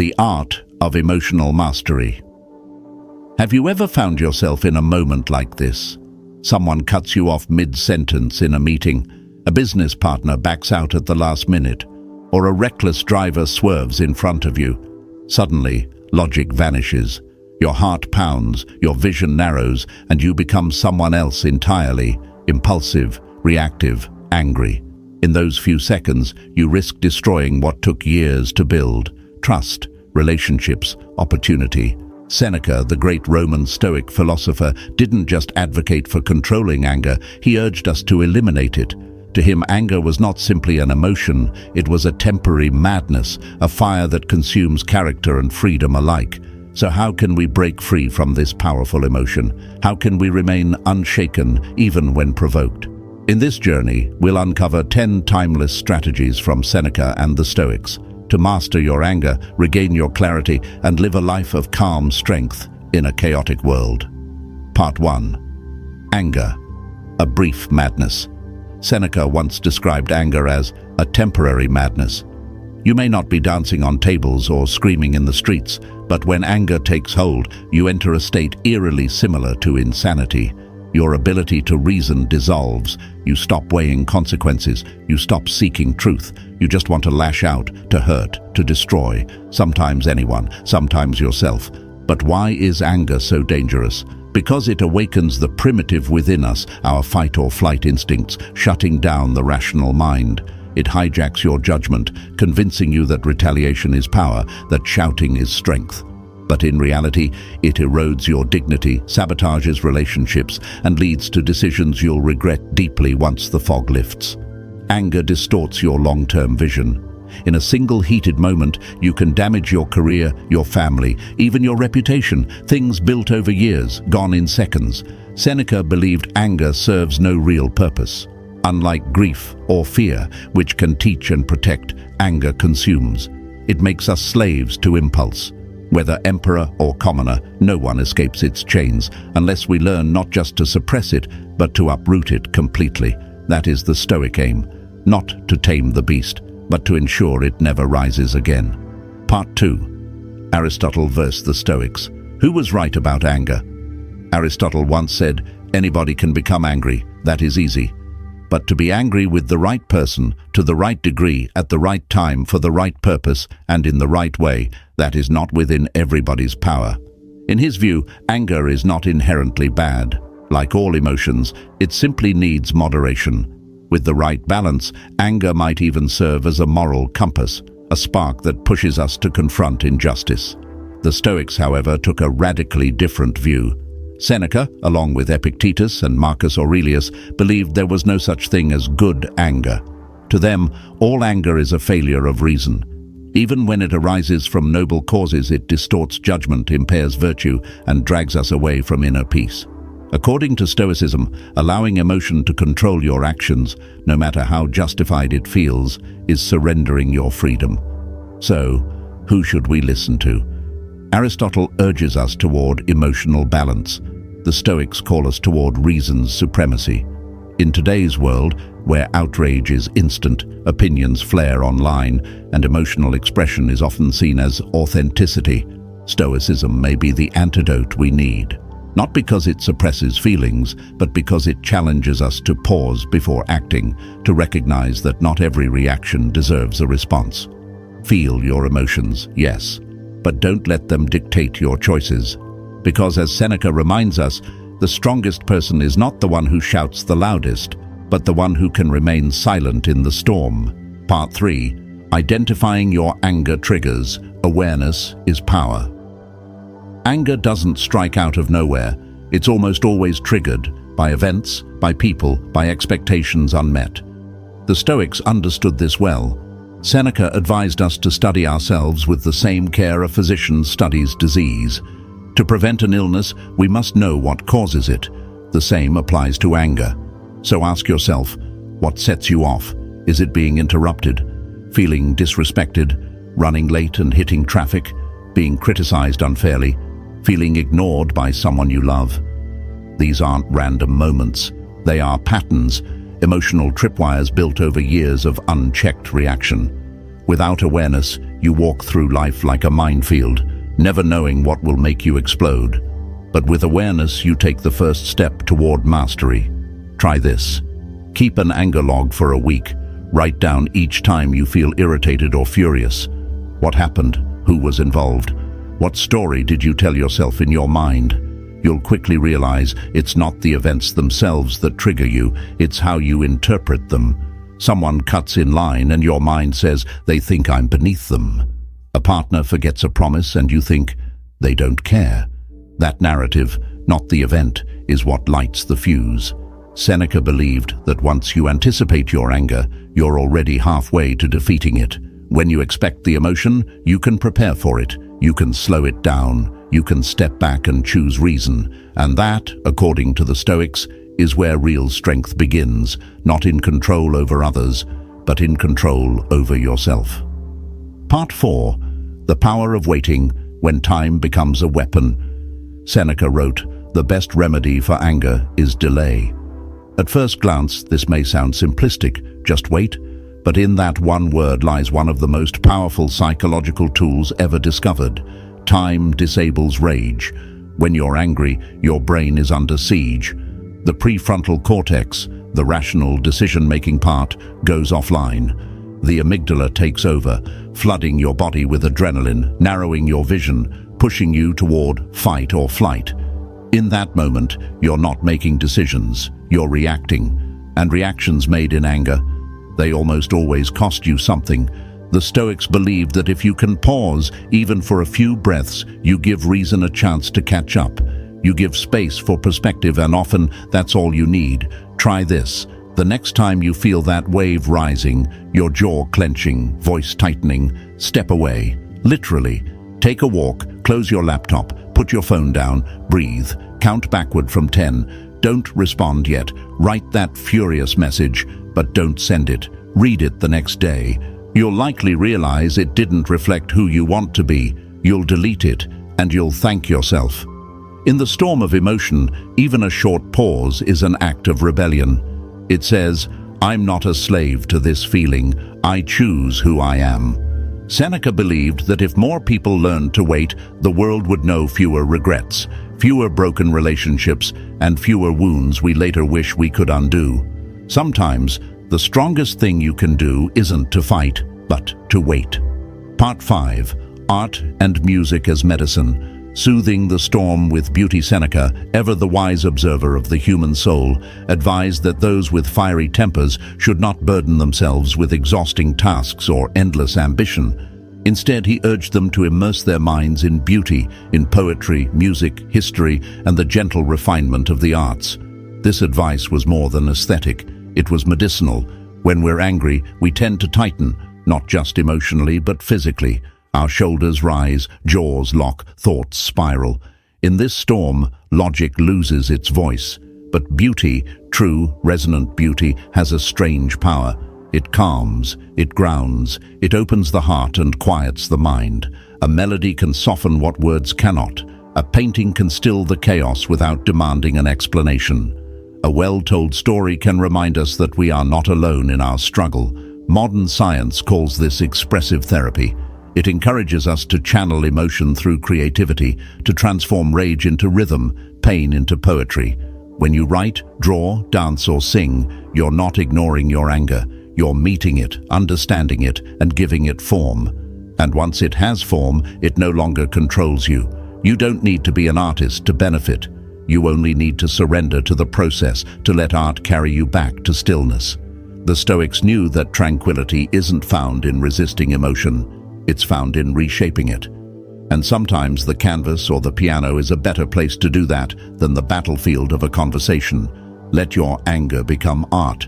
The art of emotional mastery. Have you ever found yourself in a moment like this? Someone cuts you off mid-sentence in a meeting, a business partner backs out at the last minute, or a reckless driver swerves in front of you. Suddenly, logic vanishes. Your heart pounds, your vision narrows, and you become someone else entirely, impulsive, reactive, angry. In those few seconds, you risk destroying what took years to build: trust, relationships, opportunity. Seneca, the great Roman Stoic philosopher, didn't just advocate for controlling anger, he urged us to eliminate it. To him, anger was not simply an emotion, it was a temporary madness, a fire that consumes character and freedom alike. So how can we break free from this powerful emotion? How can we remain unshaken even when provoked? In this journey, we'll uncover 10 timeless strategies from Seneca and the Stoics to master your anger, regain your clarity, and live a life of calm strength in a chaotic world. Part 1. Anger, a brief madness. Seneca once described anger as a temporary madness. You may not be dancing on tables or screaming in the streets, but when anger takes hold, you enter a state eerily similar to insanity. Your ability to reason dissolves. You stop weighing consequences. You stop seeking truth. You just want to lash out, to hurt, to destroy, sometimes anyone, sometimes yourself. But why is anger so dangerous? Because it awakens the primitive within us, our fight or flight instincts, shutting down the rational mind. It hijacks your judgment, convincing you that retaliation is power, that shouting is strength. But in reality, it erodes your dignity, sabotages relationships, and leads to decisions you'll regret deeply once the fog lifts. Anger distorts your long-term vision. In a single heated moment, you can damage your career, your family, even your reputation, things built over years, gone in seconds. Seneca believed anger serves no real purpose. Unlike grief or fear, which can teach and protect, anger consumes. It makes us slaves to impulse. Whether emperor or commoner, no one escapes its chains, unless we learn not just to suppress it, but to uproot it completely. That is the Stoic aim, not to tame the beast, but to ensure it never rises again. Part 2. Aristotle versus the Stoics. Who was right about anger? Aristotle once said, "Anybody can become angry, that is easy. But to be angry with the right person, to the right degree, at the right time, for the right purpose, and in the right way, that is not within everybody's power." In his view, anger is not inherently bad. Like all emotions, it simply needs moderation. With the right balance, anger might even serve as a moral compass, a spark that pushes us to confront injustice. The Stoics, however, took a radically different view. Seneca, along with Epictetus and Marcus Aurelius, believed there was no such thing as good anger. To them, all anger is a failure of reason. Even when it arises from noble causes, it distorts judgment, impairs virtue, and drags us away from inner peace. According to Stoicism, allowing emotion to control your actions, no matter how justified it feels, is surrendering your freedom. So, who should we listen to? Aristotle urges us toward emotional balance. The Stoics call us toward reason's supremacy. In today's world, where outrage is instant, opinions flare online, and emotional expression is often seen as authenticity, Stoicism may be the antidote we need. Not because it suppresses feelings, but because it challenges us to pause before acting, to recognize that not every reaction deserves a response. Feel your emotions, yes, but don't let them dictate your choices. Because as Seneca reminds us, the strongest person is not the one who shouts the loudest, but the one who can remain silent in the storm. Part 3. Identifying your anger triggers. Awareness is power. Anger doesn't strike out of nowhere. It's almost always triggered by events, by people, by expectations unmet. The Stoics understood this well. Seneca advised us to study ourselves with the same care a physician studies disease. To prevent an illness, we must know what causes it. The same applies to anger. So ask yourself, what sets you off? Is it being interrupted? Feeling disrespected? Running late and hitting traffic? Being criticized unfairly? Feeling ignored by someone you love? These aren't random moments. They are patterns, emotional tripwires built over years of unchecked reaction. Without awareness, you walk through life like a minefield, never knowing what will make you explode. But with awareness, you take the first step toward mastery. Try this. Keep an anger log for a week. Write down each time you feel irritated or furious. What happened? Who was involved? What story did you tell yourself in your mind? You'll quickly realize it's not the events themselves that trigger you, it's how you interpret them. Someone cuts in line and your mind says, they think I'm beneath them. A partner forgets a promise and you think, they don't care. That narrative, not the event, is what lights the fuse. Seneca believed that once you anticipate your anger, you're already halfway to defeating it. When you expect the emotion, you can prepare for it. You can slow it down. You can step back and choose reason. And that, according to the Stoics, is where real strength begins, not in control over others, but in control over yourself. Part 4. The Power of Waiting When Time Becomes a Weapon. Seneca wrote, "The best remedy for anger is delay." At first glance, this may sound simplistic, just wait, but in that one word lies one of the most powerful psychological tools ever discovered. Time disables rage. When you're angry, your brain is under siege. The prefrontal cortex, the rational decision-making part, goes offline. The amygdala takes over, flooding your body with adrenaline, narrowing your vision, pushing you toward fight or flight. In that moment, you're not making decisions, you're reacting. And reactions made in anger, they almost always cost you something. The Stoics believed that if you can pause, even for a few breaths, you give reason a chance to catch up. You give space for perspective, and often that's all you need. Try this. The next time you feel that wave rising, your jaw clenching, voice tightening, step away. Literally. Take a walk, close your laptop, put your phone down, breathe, count backward from 10. Don't respond yet. Write that furious message, but don't send it. Read it the next day. You'll likely realize it didn't reflect who you want to be. You'll delete it, and you'll thank yourself. In the storm of emotion, even a short pause is an act of rebellion. It says, I'm not a slave to this feeling. I choose who I am. Seneca believed that if more people learned to wait, the world would know fewer regrets, fewer broken relationships, and fewer wounds we later wish we could undo. Sometimes, the strongest thing you can do isn't to fight, but to wait. Part 5. Art and Music as Medicine. Soothing the storm with beauty. Seneca, ever the wise observer of the human soul, advised that those with fiery tempers should not burden themselves with exhausting tasks or endless ambition. Instead, he urged them to immerse their minds in beauty, in poetry, music, history, and the gentle refinement of the arts. This advice was more than aesthetic. It was medicinal. When we're angry, we tend to tighten, not just emotionally, but physically. Our shoulders rise, jaws lock, thoughts spiral. In this storm, logic loses its voice. But beauty, true, resonant beauty, has a strange power. It calms, it grounds, it opens the heart and quiets the mind. A melody can soften what words cannot. A painting can still the chaos without demanding an explanation. A well-told story can remind us that we are not alone in our struggle. Modern science calls this expressive therapy. It encourages us to channel emotion through creativity, to transform rage into rhythm, pain into poetry. When you write, draw, dance, or sing, you're not ignoring your anger. You're meeting it, understanding it, and giving it form. And once it has form, it no longer controls you. You don't need to be an artist to benefit. You only need to surrender to the process, to let art carry you back to stillness. The Stoics knew that tranquility isn't found in resisting emotion. It's found in reshaping it. And sometimes the canvas or the piano is a better place to do that than the battlefield of a conversation. Let your anger become art,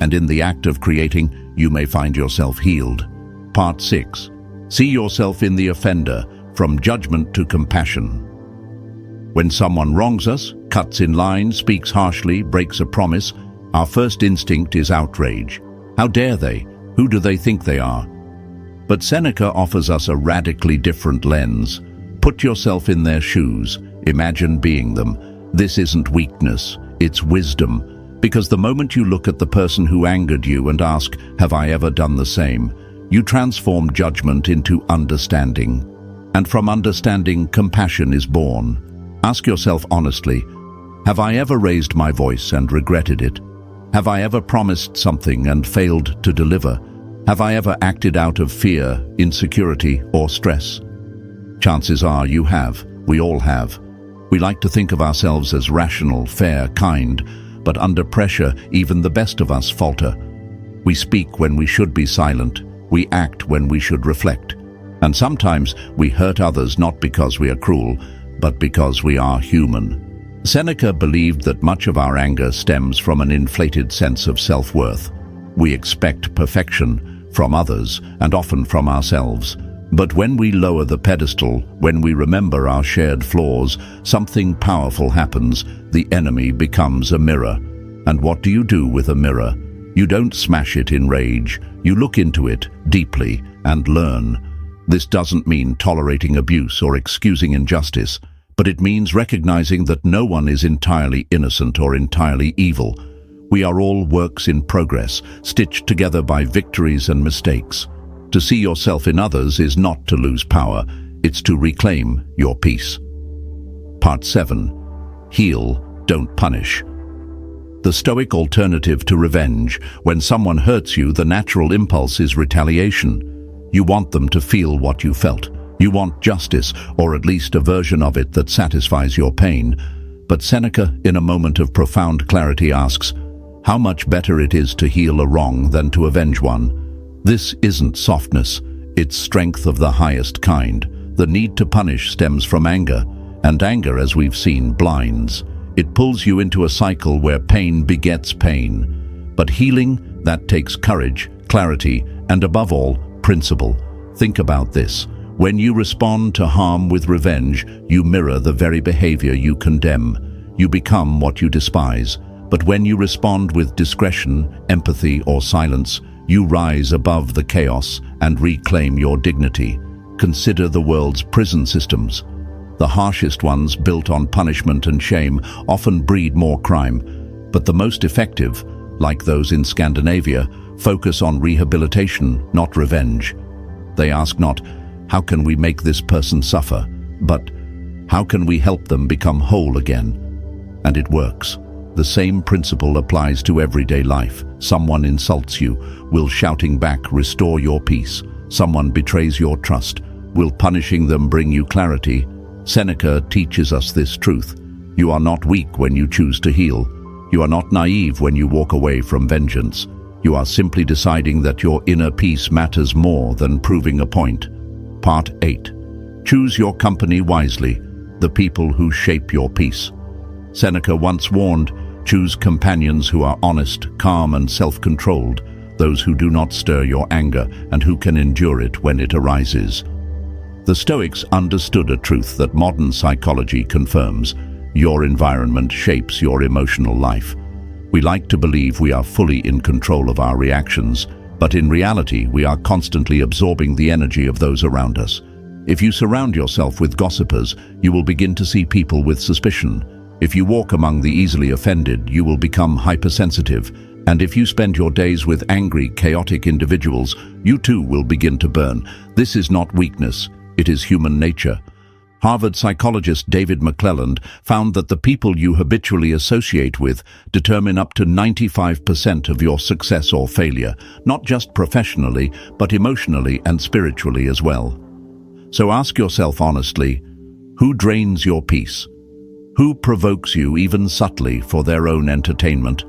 and in the act of creating, you may find yourself healed. Part 6. See yourself in the offender, from judgment to compassion. When someone wrongs us, cuts in line, speaks harshly, breaks a promise, our first instinct is outrage. How dare they? Who do they think they are? But Seneca offers us a radically different lens. Put yourself in their shoes. Imagine being them. This isn't weakness, it's wisdom. Because the moment you look at the person who angered you and ask, have I ever done the same? You transform judgment into understanding. And from understanding, compassion is born. Ask yourself honestly, have I ever raised my voice and regretted it? Have I ever promised something and failed to deliver? Have I ever acted out of fear, insecurity, or stress? Chances are you have. We all have. We like to think of ourselves as rational, fair, kind, but under pressure, even the best of us falter. We speak when we should be silent. We act when we should reflect. And sometimes we hurt others not because we are cruel, but because we are human. Seneca believed that much of our anger stems from an inflated sense of self-worth. We expect perfection from others and often from ourselves. But when we lower the pedestal, when we remember our shared flaws, something powerful happens. The enemy becomes a mirror. And what do you do with a mirror? You don't smash it in rage. You look into it deeply and learn. This doesn't mean tolerating abuse or excusing injustice, but it means recognizing that no one is entirely innocent or entirely evil. We are all works in progress, stitched together by victories and mistakes. To see yourself in others is not to lose power, it's to reclaim your peace. Part 7. Heal, don't punish. The Stoic alternative to revenge. When someone hurts you, the natural impulse is retaliation. You want them to feel what you felt. You want justice, or at least a version of it that satisfies your pain. But Seneca, in a moment of profound clarity, asks, how much better it is to heal a wrong than to avenge one. This isn't softness, it's strength of the highest kind. The need to punish stems from anger, and anger, as we've seen, blinds. It pulls you into a cycle where pain begets pain. But healing, that takes courage, clarity, and above all, principle. Think about this. When you respond to harm with revenge, you mirror the very behavior you condemn. You become what you despise. But when you respond with discretion, empathy, or silence, you rise above the chaos and reclaim your dignity. Consider the world's prison systems. The harshest ones, built on punishment and shame, often breed more crime. But the most effective, like those in Scandinavia, focus on rehabilitation, not revenge. They ask not, how can we make this person suffer? But how can we help them become whole again? And it works. The same principle applies to everyday life. Someone insults you. Will shouting back restore your peace? Someone betrays your trust. Will punishing them bring you clarity? Seneca teaches us this truth. You are not weak when you choose to heal. You are not naive when you walk away from vengeance. You are simply deciding that your inner peace matters more than proving a point. Part 8. Choose your company wisely, the people who shape your peace. Seneca once warned, choose companions who are honest, calm, and self-controlled, those who do not stir your anger and who can endure it when it arises. The Stoics understood a truth that modern psychology confirms. Your environment shapes your emotional life. We like to believe we are fully in control of our reactions, but in reality, we are constantly absorbing the energy of those around us. If you surround yourself with gossipers, you will begin to see people with suspicion. If you walk among the easily offended, you will become hypersensitive. And if you spend your days with angry, chaotic individuals, you too will begin to burn. This is not weakness, it is human nature. Harvard psychologist David McClelland found that the people you habitually associate with determine up to 95% of your success or failure, not just professionally, but emotionally and spiritually as well. So ask yourself honestly, who drains your peace? Who provokes you even subtly for their own entertainment?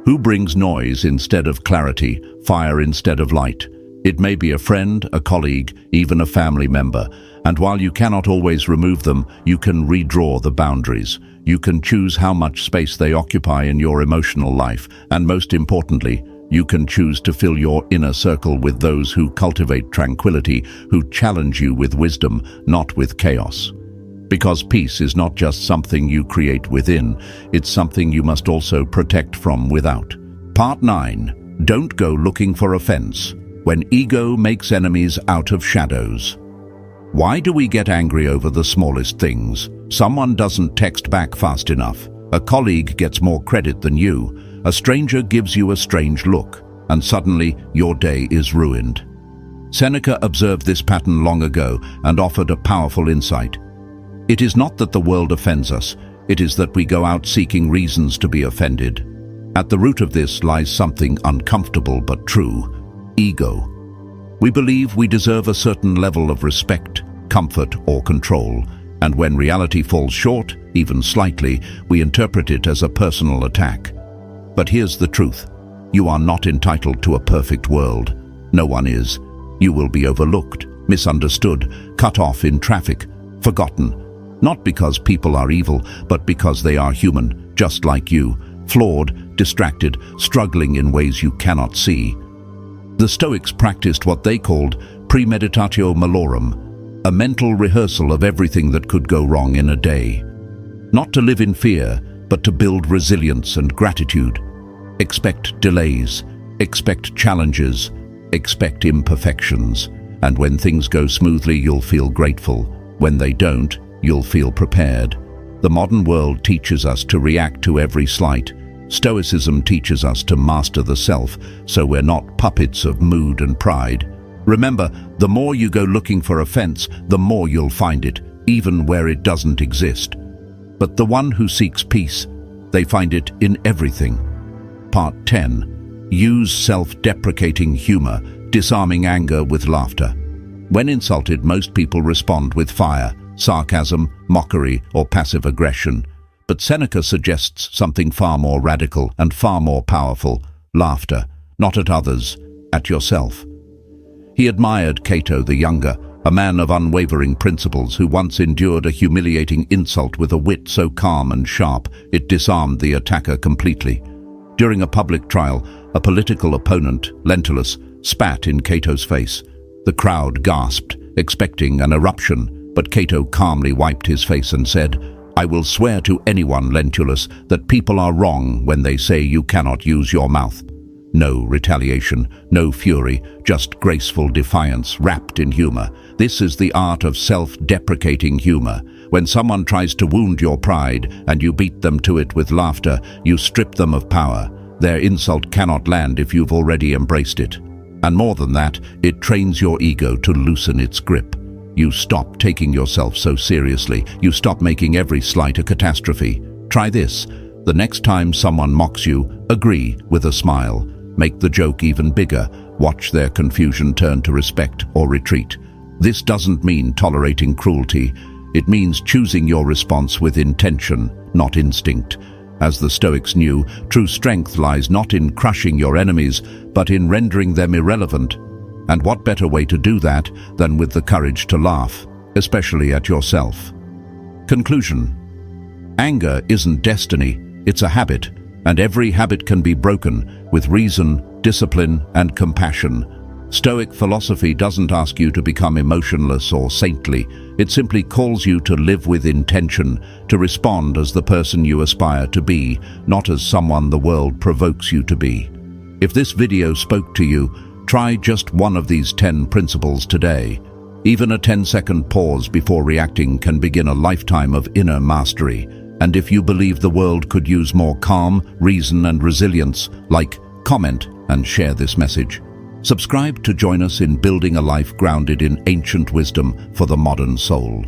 Who brings noise instead of clarity, fire instead of light? It may be a friend, a colleague, even a family member. And while you cannot always remove them, you can redraw the boundaries. You can choose how much space they occupy in your emotional life. And most importantly, you can choose to fill your inner circle with those who cultivate tranquility, who challenge you with wisdom, not with chaos. Because peace is not just something you create within, it's something you must also protect from without. Part 9. Don't go looking for offense. When ego makes enemies out of shadows. Why do we get angry over the smallest things? Someone doesn't text back fast enough. A colleague gets more credit than you. A stranger gives you a strange look, and suddenly your day is ruined. Seneca observed this pattern long ago and offered a powerful insight. It is not that the world offends us, it is that we go out seeking reasons to be offended. At the root of this lies something uncomfortable but true: ego. We believe we deserve a certain level of respect, comfort, or control, and when reality falls short, even slightly, we interpret it as a personal attack. But here's the truth: you are not entitled to a perfect world. No one is. You will be overlooked, misunderstood, cut off in traffic, forgotten. Not because people are evil, but because they are human, just like you, flawed, distracted, struggling in ways you cannot see. The Stoics practiced what they called premeditatio malorum, a mental rehearsal of everything that could go wrong in a day. Not to live in fear, but to build resilience and gratitude. Expect delays, expect challenges, expect imperfections. And when things go smoothly, you'll feel grateful. When they don't, you'll feel prepared. The modern world teaches us to react to every slight. Stoicism teaches us to master the self, so we're not puppets of mood and pride. Remember, the more you go looking for offense, the more you'll find it, even where it doesn't exist. But the one who seeks peace, they find it in everything. Part 10. Use self-deprecating humor, disarming anger with laughter. When insulted, most people respond with fire, sarcasm, mockery, or passive aggression. But Seneca suggests something far more radical and far more powerful: laughter, not at others, at yourself. He admired Cato the Younger, a man of unwavering principles who once endured a humiliating insult with a wit so calm and sharp it disarmed the attacker completely. During a public trial, a political opponent, Lentulus, spat in Cato's face. The crowd gasped, expecting an eruption, but Cato calmly wiped his face and said, "I will swear to anyone, Lentulus, that people are wrong when they say you cannot use your mouth." No retaliation, no fury, just graceful defiance wrapped in humor. This is the art of self-deprecating humor. When someone tries to wound your pride and you beat them to it with laughter, you strip them of power. Their insult cannot land if you've already embraced it. And more than that, it trains your ego to loosen its grip. You stop taking yourself so seriously. You stop making every slight a catastrophe. Try this. The next time someone mocks you, agree with a smile. Make the joke even bigger. Watch their confusion turn to respect or retreat. This doesn't mean tolerating cruelty. It means choosing your response with intention, not instinct. As the Stoics knew, true strength lies not in crushing your enemies, but in rendering them irrelevant. And what better way to do that than with the courage to laugh, especially at yourself? Conclusion. Anger isn't destiny, it's a habit, and every habit can be broken with reason, discipline, and compassion. Stoic philosophy doesn't ask you to become emotionless or saintly. It simply calls you to live with intention, to respond as the person you aspire to be, not as someone the world provokes you to be. If this video spoke to you, try just one of these 10 principles today. Even a 10-second pause before reacting can begin a lifetime of inner mastery. And if you believe the world could use more calm, reason, and resilience, like, comment, and share this message. Subscribe to join us in building a life grounded in ancient wisdom for the modern soul.